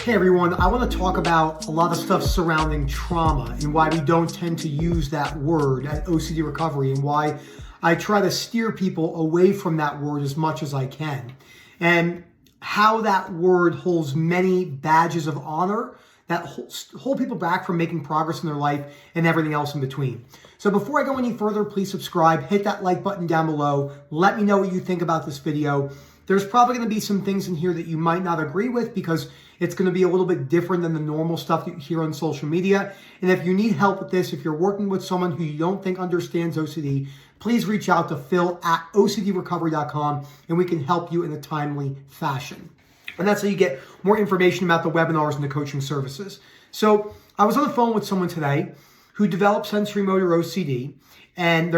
Hey everyone, I want to talk about a lot of stuff surrounding trauma and why we don't tend to use that word at OCD recovery and why I try to steer people away from that word as much as I can. And how that word holds many badges of honor that hold people back from making progress in their life and everything else in between. So before I go any further, please subscribe, hit that like button down below. Let me know what you think about this video. There's probably going to be some things in here that you might not agree with because it's going to be a little bit different than the normal stuff that you hear on social media. And if you need help with this, if you're working with someone who you don't think understands OCD, please reach out to phil@ocdrecovery.com and we can help you in a timely fashion. And that's how you get more information about the webinars and the coaching services. So I was on the phone with someone today who developed sensory motor OCD, and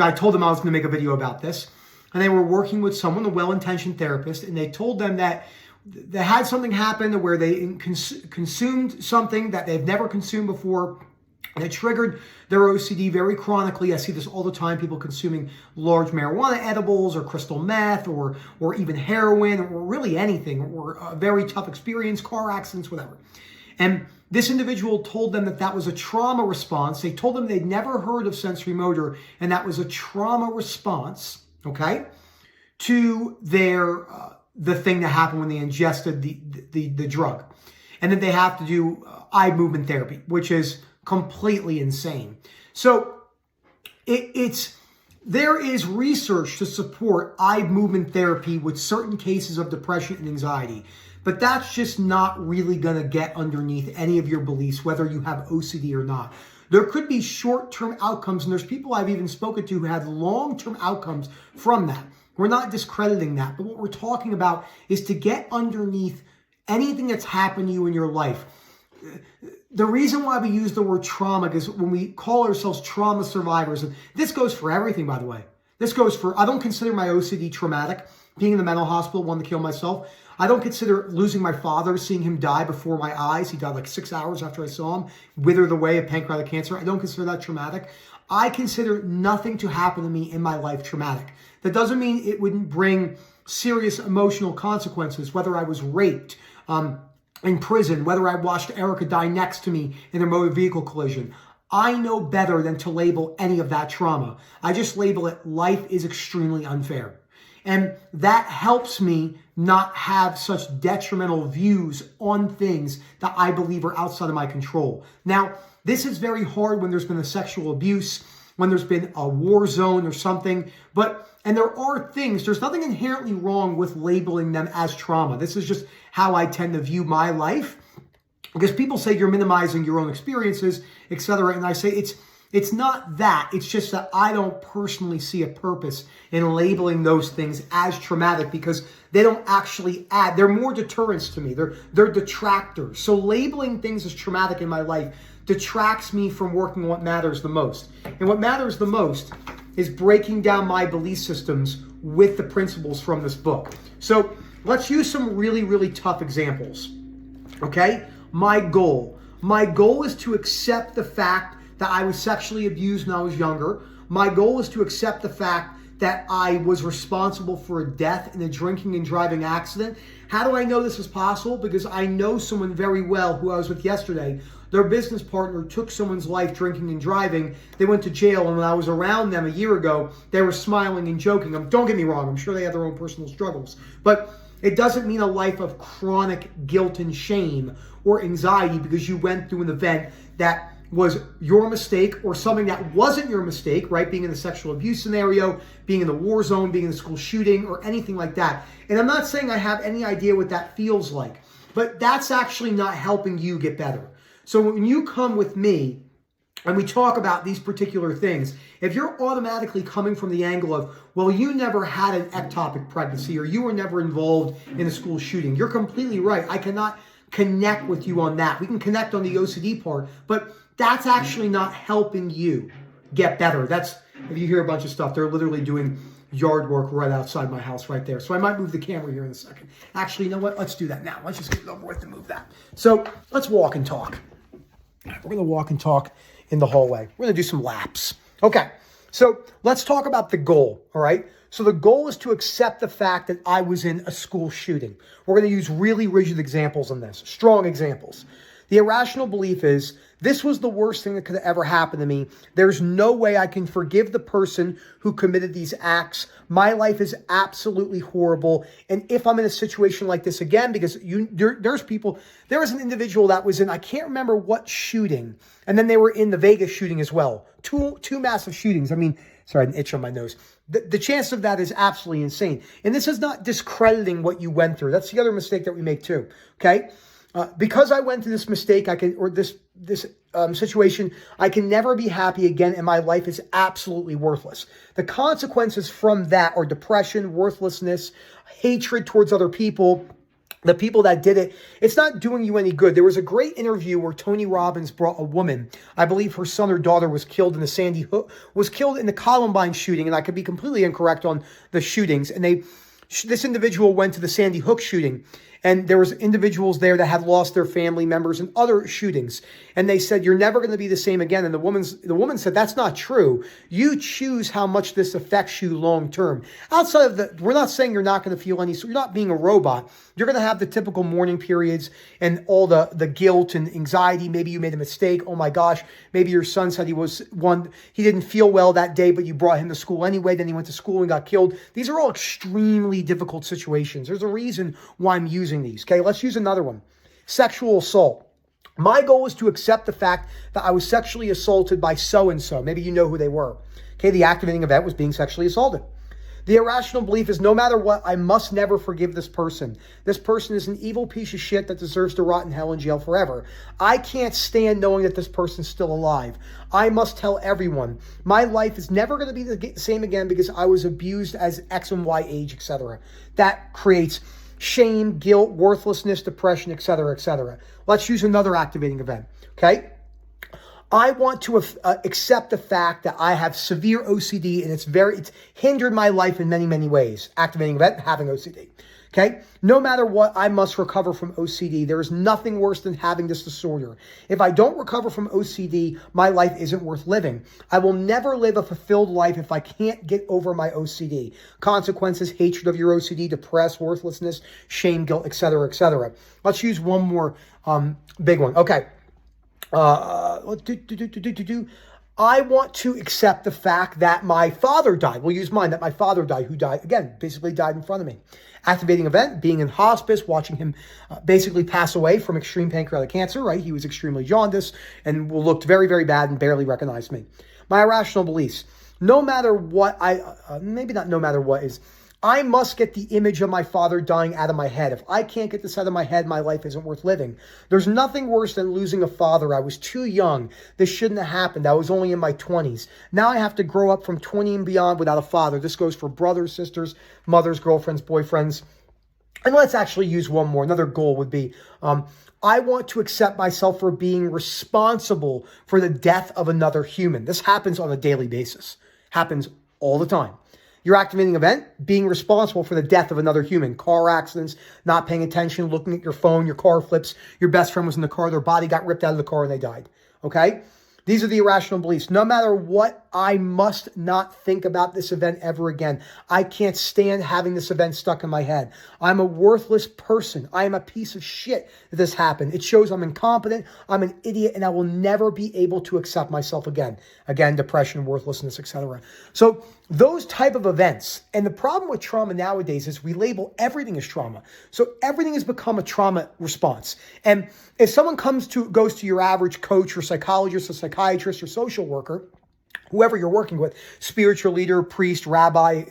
I told them I was going to make a video about this. And they were working with someone, a well-intentioned therapist, and they told them that they had something happen where they consumed something that they've never consumed before, and it triggered their OCD very chronically. I see this all the time, people consuming large marijuana edibles or crystal meth or even heroin or really anything, or a very tough experience, car accidents, whatever. And this individual told them that that was a trauma response. They told them they'd never heard of sensory motor, and that was a trauma response, okay, to their the thing that happened when they ingested the drug. And then they have to do eye movement therapy, which is completely insane. So there is research to support eye movement therapy with certain cases of depression and anxiety, but that's just not really going to get underneath any of your beliefs, whether you have OCD or not. There could be short-term outcomes, and there's people I've even spoken to who had long-term outcomes from that. We're not discrediting that, but what we're talking about is to get underneath anything that's happened to you in your life. The reason why we use the word trauma is when we call ourselves trauma survivors, and this goes for everything, by the way. This goes for, I don't consider my OCD traumatic. Being in the mental hospital, wanting to kill myself. I don't consider losing my father, seeing him die before my eyes. He died like 6 hours after I saw him, withered away of pancreatic cancer. I don't consider that traumatic. I consider nothing to happen to me in my life traumatic. That doesn't mean it wouldn't bring serious emotional consequences, whether I was raped, in prison, whether I watched Erica die next to me in a motor vehicle collision. I know better than to label any of that trauma. I just label it, life is extremely unfair. And that helps me not have such detrimental views on things that I believe are outside of my control. Now, this is very hard when there's been a sexual abuse, when there's been a war zone or something, and there are things, there's nothing inherently wrong with labeling them as trauma. This is just how I tend to view my life, because people say you're minimizing your own experiences, etc. And I say it's not that. It's just that I don't personally see a purpose in labeling those things as traumatic because they don't actually add. They're more deterrents to me. They're detractors. So labeling things as traumatic in my life detracts me from working on what matters the most. And what matters the most is breaking down my belief systems with the principles from this book. So let's use some really, really tough examples. Okay? My goal is to accept the fact that I was sexually abused when I was younger. My goal is to accept the fact that I was responsible for a death in a drinking and driving accident. How do I know this is possible? Because I know someone very well who I was with yesterday. Their business partner took someone's life drinking and driving. They went to jail, and when I was around them a year ago, they were smiling and joking. Don't get me wrong, I'm sure they have their own personal struggles. But it doesn't mean a life of chronic guilt and shame or anxiety because you went through an event that was your mistake or something that wasn't your mistake, right? Being in the sexual abuse scenario, being in the war zone, being in the school shooting, or anything like that. And I'm not saying I have any idea what that feels like, but that's actually not helping you get better. So when you come with me and we talk about these particular things, if you're automatically coming from the angle of, well, you never had an ectopic pregnancy or you were never involved in a school shooting, you're completely right. I cannot connect with you on that. We can connect on the OCD part, but that's actually not helping you get better. That's, if you hear a bunch of stuff, they're literally doing yard work right outside my house right there. So I might move the camera here in a second. Actually, you know what? Let's do that now. Let's just get it over with and move that. So let's walk and talk. We're going to walk and talk in the hallway. We're going to do some laps. Okay. So let's talk about the goal. All right. So the goal is to accept the fact that I was in a school shooting. We're going to use really rigid examples on this, strong examples. The irrational belief is, this was the worst thing that could have ever happened to me. There's no way I can forgive the person who committed these acts. My life is absolutely horrible. And if I'm in a situation like this again, because there was an individual that was in, I can't remember what shooting, and then they were in the Vegas shooting as well. Two massive shootings. I mean, sorry, an itch on my nose. The chance of that is absolutely insane. And this is not discrediting what you went through. That's the other mistake that we make too, okay? Because I went through this mistake, this situation, I can never be happy again, and my life is absolutely worthless. The consequences from that are depression, worthlessness, hatred towards other people, the people that did it. It's not doing you any good. There was a great interview where Tony Robbins brought a woman, I believe her son or daughter was killed in the Columbine shooting, and I could be completely incorrect on the shootings. And this individual went to the Sandy Hook shooting, and there was individuals there that had lost their family members in other shootings. And they said, you're never going to be the same again. And the woman said, that's not true. You choose how much this affects you long term. Outside of we're not saying you're not going to feel so you're not being a robot. You're going to have the typical mourning periods and all the guilt and anxiety. Maybe you made a mistake. Oh my gosh. Maybe your son said he didn't feel well that day, but you brought him to school anyway. Then he went to school and got killed. These are all extremely difficult situations. There's a reason why I'm using these. Okay, let's use another one. Sexual assault. My goal is to accept the fact that I was sexually assaulted by so-and-so. Maybe you know who they were. Okay, the activating event was being sexually assaulted. The irrational belief is, no matter what, I must never forgive this person. This person is an evil piece of shit that deserves to rot in hell and jail forever. I can't stand knowing that this person's still alive. I must tell everyone. My life is never going to be the same again because I was abused as X and Y age, etc. That creates shame, guilt, worthlessness, depression, etc., etc. Let's use another activating event, okay? I want to accept the fact that I have severe OCD, and it's hindered my life in many, many ways. Activating event, having OCD, okay? No matter what, I must recover from OCD. There is nothing worse than having this disorder. If I don't recover from OCD, my life isn't worth living. I will never live a fulfilled life if I can't get over my OCD. Consequences, hatred of your OCD, depressed, worthlessness, shame, guilt, etc., etc. Let's use one more big one. Okay. I want to accept the fact that my father died. We'll use mine, that my father died, who died, again, basically died in front of me. Activating event, being in hospice, watching him basically pass away from extreme pancreatic cancer, right? He was extremely jaundiced and looked very, very bad and barely recognized me. My irrational beliefs, no matter what, maybe not no matter what is, I must get the image of my father dying out of my head. If I can't get this out of my head, my life isn't worth living. There's nothing worse than losing a father. I was too young. This shouldn't have happened. I was only in my 20s. Now I have to grow up from 20 and beyond without a father. This goes for brothers, sisters, mothers, girlfriends, boyfriends. And let's actually use one more. Another goal would be, I want to accept myself for being responsible for the death of another human. This happens on a daily basis. Happens all the time. Your activating event, being responsible for the death of another human. Car accidents, not paying attention, looking at your phone, your car flips, your best friend was in the car, their body got ripped out of the car and they died. Okay? These are the irrational beliefs. No matter what, I must not think about this event ever again. I can't stand having this event stuck in my head. I'm a worthless person. I am a piece of shit that this happened. It shows I'm incompetent, I'm an idiot, and I will never be able to accept myself again. Again, depression, worthlessness, etc. So those type of events, and the problem with trauma nowadays is we label everything as trauma. So everything has become a trauma response. And if someone goes to your average coach or psychologist or psychiatrist or social worker, whoever you're working with, spiritual leader, priest, rabbi,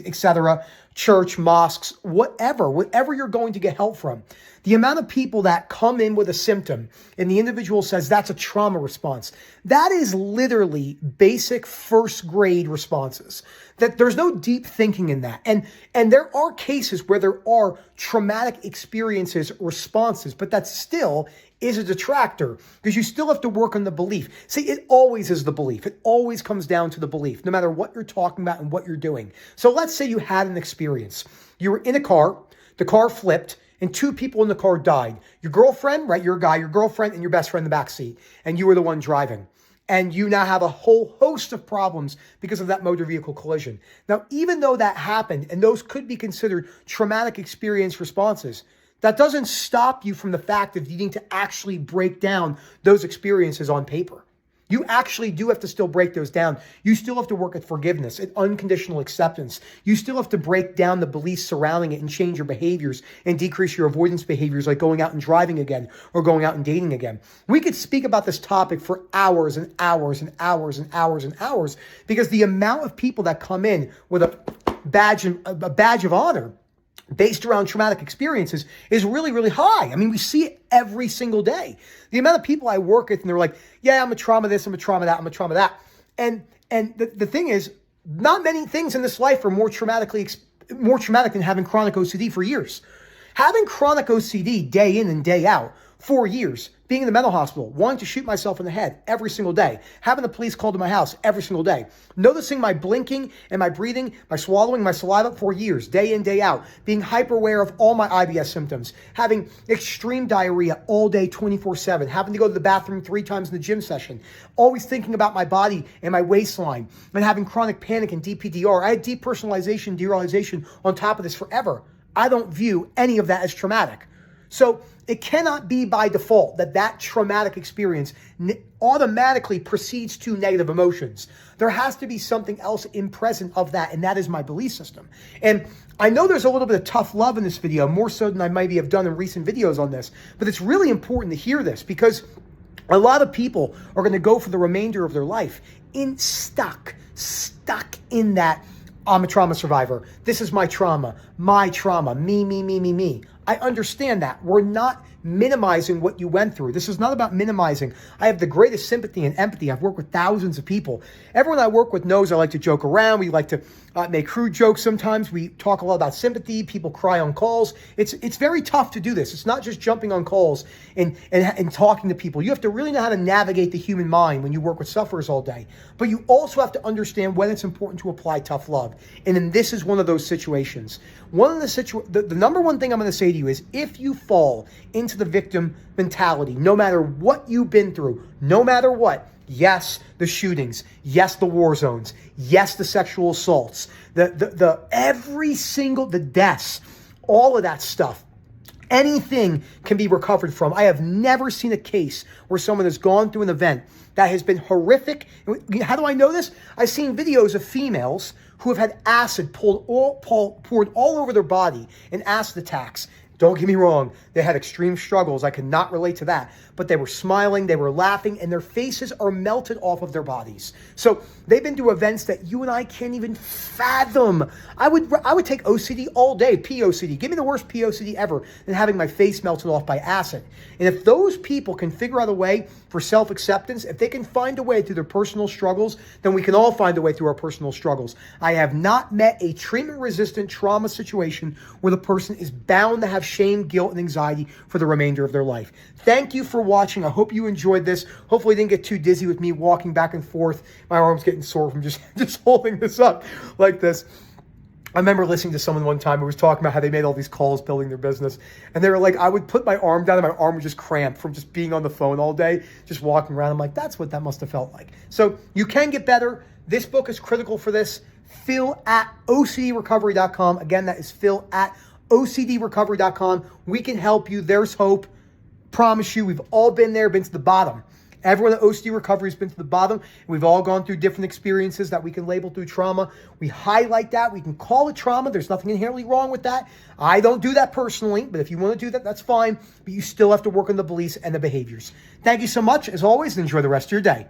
etc., church, mosques, whatever you're going to get help from, the amount of people that come in with a symptom and the individual says that's a trauma response, that is literally basic first grade responses. That there's no deep thinking in that. And there are cases where there are traumatic experiences, responses, but that still is a detractor because you still have to work on the belief. See, it always is the belief. It always comes down to the belief, no matter what you're talking about and what you're doing. So let's say you had an experience. You were in a car, the car flipped, and two people in the car died. Your girlfriend, right? You're a guy, your girlfriend and your best friend in the back seat, and you were the one driving. and you now have a whole host of problems because of that motor vehicle collision. Now, even though that happened, and those could be considered traumatic experience responses, that doesn't stop you from the fact of needing to actually break down those experiences on paper. You actually do have to still break those down. You still have to work at forgiveness, at unconditional acceptance. You still have to break down the beliefs surrounding it and change your behaviors and decrease your avoidance behaviors, like going out and driving again or going out and dating again. We could speak about this topic for hours and hours and hours and hours and hours, because the amount of people that come in with a badge of honor based around traumatic experiences is really, really high. I mean, we see it every single day. The amount of people I work with, and they're like, yeah, I'm a trauma this, I'm a trauma that, I'm a trauma that. And the thing is, not many things in this life are more traumatic than having chronic OCD for years. Having chronic OCD day in and day out for years, being in the mental hospital, wanting to shoot myself in the head every single day, having the police called to my house every single day, noticing my blinking and my breathing, my swallowing, my saliva for years, day in, day out, being hyper aware of all my IBS symptoms, having extreme diarrhea all day, 24/7, having to go to the bathroom 3 times in the gym session, always thinking about my body and my waistline, and having chronic panic and DPDR. I had depersonalization, derealization on top of this forever. I don't view any of that as traumatic. So it cannot be by default that traumatic experience automatically precedes to negative emotions. There has to be something else in present of that, and that is my belief system. And I know there's a little bit of tough love in this video, more so than I maybe have done in recent videos on this, but it's really important to hear this, because a lot of people are going to go for the remainder of their life stuck in that, I'm a trauma survivor. This is my trauma, me. I understand that. We're not minimizing what you went through. This is not about minimizing. I have the greatest sympathy and empathy. I've worked with thousands of people. Everyone I work with knows I like to joke around. We like to make crude jokes sometimes. We talk a lot about sympathy. People cry on calls. It's very tough to do this. It's not just jumping on calls and talking to people. You have to really know how to navigate the human mind when you work with sufferers all day. But you also have to understand when it's important to apply tough love. And then this is one of those situations. The number one thing I'm going to say to you is, if you fall into the victim mentality, no matter what you've been through, no matter what, yes, the shootings, yes, the war zones, yes, the sexual assaults, the deaths, all of that stuff, anything can be recovered from. I have never seen a case where someone has gone through an event that has been horrific. How do I know this? I've seen videos of females who have had acid poured all over their body in acid attacks. Don't get me wrong, they had extreme struggles. I cannot relate to that. But they were smiling, they were laughing, and their faces are melted off of their bodies. So they've been through events that you and I can't even fathom. I would take OCD all day, POCD. Give me the worst POCD ever than having my face melted off by acid. And if those people can figure out a way for self-acceptance, if they can find a way through their personal struggles, then we can all find a way through our personal struggles. I have not met a treatment-resistant trauma situation where the person is bound to have shame, guilt, and anxiety for the remainder of their life. Thank you for watching. I hope you enjoyed this. Hopefully you didn't get too dizzy with me walking back and forth. My arm's getting sore from just holding this up like this. I remember listening to someone one time who was talking about how they made all these calls building their business. And they were like, I would put my arm down and my arm would just cramp from just being on the phone all day, just walking around. I'm like, that's what that must have felt like. So you can get better. This book is critical for this. Phil at OCDrecovery.com. Again, that is Phil at OCDrecovery.com. We can help you. There's hope. Promise you, we've all been there, been to the bottom. Everyone at OCD Recovery has been to the bottom. We've all gone through different experiences that we can label through trauma. We highlight that. We can call it trauma. There's nothing inherently wrong with that. I don't do that personally, but if you want to do that, that's fine. But you still have to work on the beliefs and the behaviors. Thank you so much. As always, enjoy the rest of your day.